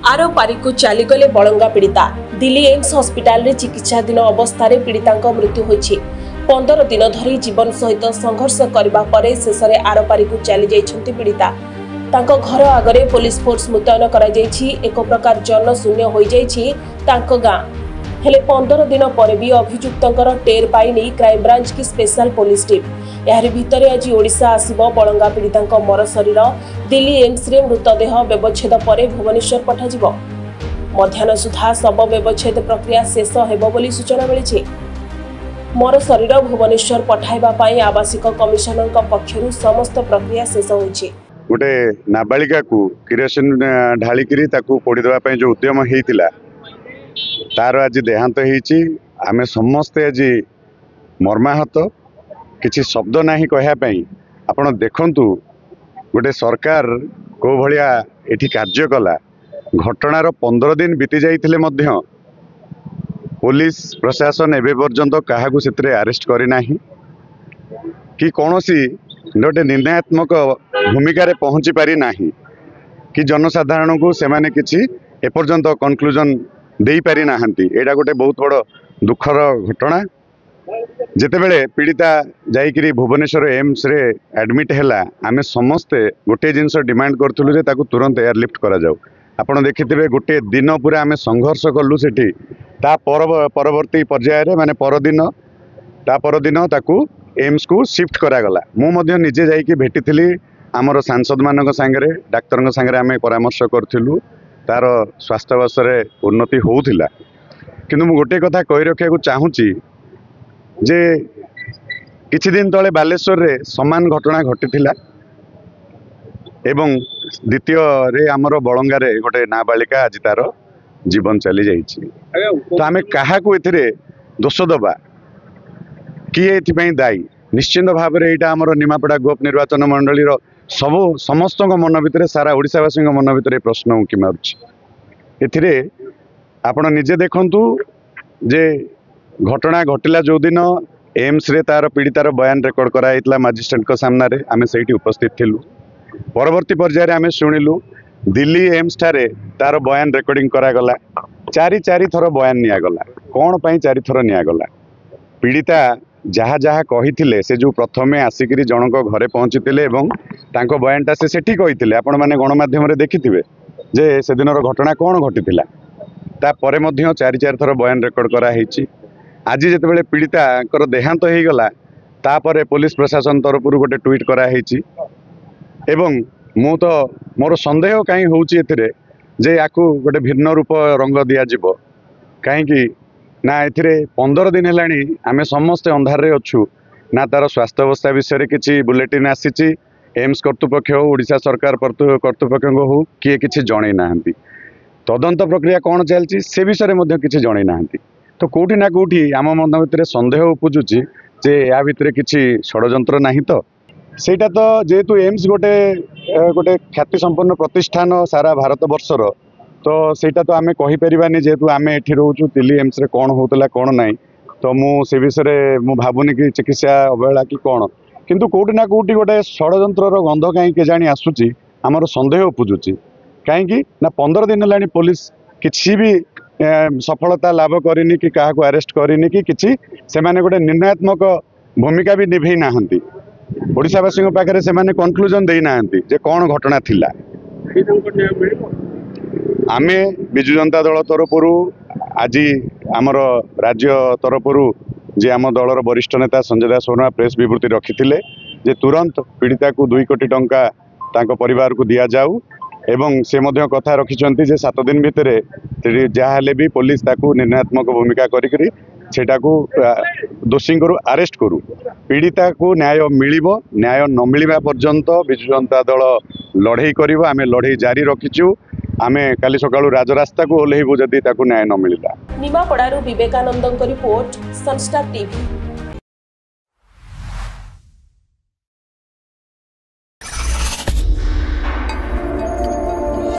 Are Pareek चलीगले बलंगा पीड़िता Delhi AIIMS hospital रे चिकित्साधीन अवस्था पीड़िता मृत्यु होइछि। 15 दिन धरी जीवन सहित संघर्ष करबा परे शेषरे आर पारिक चली जाइछन्ति पीड़िता। तांको घर आगरे पुलिस फोर्स मुतयन करा जाइछि। एक प्रकार जनशून्य होई जाइछि तांको गां। हेले 15 दिन पर भी अभियुक्तंकर टेर पाइनी क्राइम ब्रांच की स्पेशल पुलिस टीम। यार भितरे आज ओडिशा आसिबो बलंगा पीड़िता मर शरीर दिल्ली एम्स रे मृतदेह व्यवच्छेद पर भुवनेश्वर पठाजिबो। मध्याह्न सुधा शव व्यवच्छेद प्रक्रिया शेष हेबो बोली सूचना मिलिछि। मर शरीर भुवनेश्वर पठाइबा पई आवासिक कमिशनर पक्षरु समस्त प्रक्रिया शेष होइछि। गोटे नाबालिका को किरोसिन ढालिकी ताकू पोड़ी देवा पई जो उद्यम हेइतिला तार आज देहांत होइछि। आमे समस्ते आज मर्माहत, किसी शब्द नहीं कहवाई। आपण देखंतु गोटे सरकार को भलिया एठी कार्य कला। घटनार 15 दिन बीती जाइथिले मध्य पुलिस प्रशासन एबे पर्यंत काहाकू सेतरे अरेस्ट करि नाही कि कोनोसी गोटे निर्णयात्मक भूमिका रे पहुंची पारि नाही कि जनसाधारण को सेमाने किछि एपर्यंत कन्क्लूजन देई पारि नाहंती। एटा गोटे बहुत बड़ दुखर घटना। जेतेबेले पीड़िता जाइकरी भुवनेश्वर एम्स रे एडमिट हैला, आमे समस्ते गोटे जिनस डिमांड करथुलु जे ताकू तुरंत एयरलिफ्ट करा जाऊ। आपण देखिथिबे गोटे दिन पूरा आमे संघर्ष कलु सेठी। ता परवर्ती पर्याय रे माने परदिन ताकू एम्स को शिफ्ट करा गला। मु मध्य निजे जाइकी भेटिथिली हमर सांसद मानक संगे डाक्टर संगे आमे परामर्श करथिलु। तार स्वास्थ्य अवस्था उन्नति होउथिला। किंतु मु गोटे कथा कहि रखिया को चाहूची जे किछि दिन तले बालेश्वर रे समान घटना घटिथिला एवं द्वितीय रे हमर बलंगा रे गोटे नाबालिका आज तार जीवन चली जाइछि। तो आमे काहा को एथिरे दोष दबा किए एथिपई दायी? निश्चिंत भाव में यहाँ आमर निमापड़ा गोप निर्वाचन मंडली समस्त मन भितर सारा ओडिशावासी मन भितर प्रश्न उंकी मारुछि। एथिरे आपण निजे देखंतु जे घटना घटिला जो दिन एम्स रे तार पीड़ितार बयान रेकर्ड कराइतला मजिस्ट्रेट को सामना रे आमे सेठी उपस्थित थिलु। परवर्ती पर्याय आमे शुणिलु दिल्ली एम्स ठारे तार बयान रेकर्डिंग करागला। चारि थर बयान नियागला। कौन पाई 4 थर नियागला? पीड़िता जहाँ जहाँ कही से जो प्रथमे आसिक जनक घरे पहुँची तांको बयानटा से सेठी कही आपण मैंने गणमाध्यम रे देखिथिबे जे से दिनर घटना कौन घटिथिला। तापरे मध्य 4 थर बयान रेकर्ड करा हेछि। आज जेतेबेले पीड़िता देहांत हो गला तापरे पुलिस प्रशासन तरफ गोटे ट्वीट करा हेछि। एवं मु तो मोर संदेह कहीं होउछि एथिरे जे याकू गोटे भिन्न रूप रंग दिया जिवो। कहीं ना एथिरे 15 दिन हेलाणी आमे समस्ते अंधार रे अछु। ना तार स्वास्थ्य अवस्था विषय किछि बुलेटिन आसीछि। एम्स कर्तृपक्ष हो, ओडिशा सरकार कर्तृपक्ष हो, किए किछि जणै नाहंती। तदंत प्रक्रिया कौन चलछि से विषय में किसी जणै नाहंती। तो कोठी ना कोठी आम मन भितर संदेह उपजुची जे या भितर किसी षड्यंत्र नाही। तो सेटा तो जेहेतु एम्स गोटे ख्याति संपन्न प्रतिष्ठान सारा भारत वर्षर, तो सेटा तो आमे कहि परिबानी जेहेतु आमे एठी रहउछु दिल्ली एम्स रे कौन होतला कौन नाही। तो मु से विषय मु भाबुनी कि चिकित्सा अवहेला कि कौन, किंतु कोठी ना कोठी गोटे षड्यंत्रर गंध कहीं केजाणी आसुची। आमर संदेह उपजुची कहीं ना 15 दिन हेलानी पुलिस किसी भी सफलता लाभ करनी कि क्या अरेस्ट करनी कि किसी से माने गोटे निर्णयात्मक भूमिका भी निभे नाहंती। ओडिशावासी पाखे से माने कन्क्लूजन दे नाहंती जे कौन घटना थिला। आमे बिजु जनता दल तरफर आज आमर राज्य तरफर जे आम दलर वरिष्ठ नेता संजय दास वर्मा प्रेस विवृत्ति रखिथिले जे तुरंत पीड़िता को 2 कोटी टंका तांको परिवार को दिया जाऊ। एवं से मध्य कथा रखिछन्ति जे 7 दिन भितर जहाँ भी पुलिस ताकू निर्णयात्मक भूमिका करी सेटाकू दोषी को अरेस्ट करू। पीड़िता को न्याय मिलिबो। न्याय न मिलिबा पर्यंत बिजु जनता दल लड़ाई करिवो। आमे लड़ाई जारी रखिछु। आमे काली सकाळू राजरास्ता को ओल्हेबो जदि ताकू न्याय न मिलिला। निमापड़ारू विवेकानंदन रिपोर्ट, सनस्टार टीवी।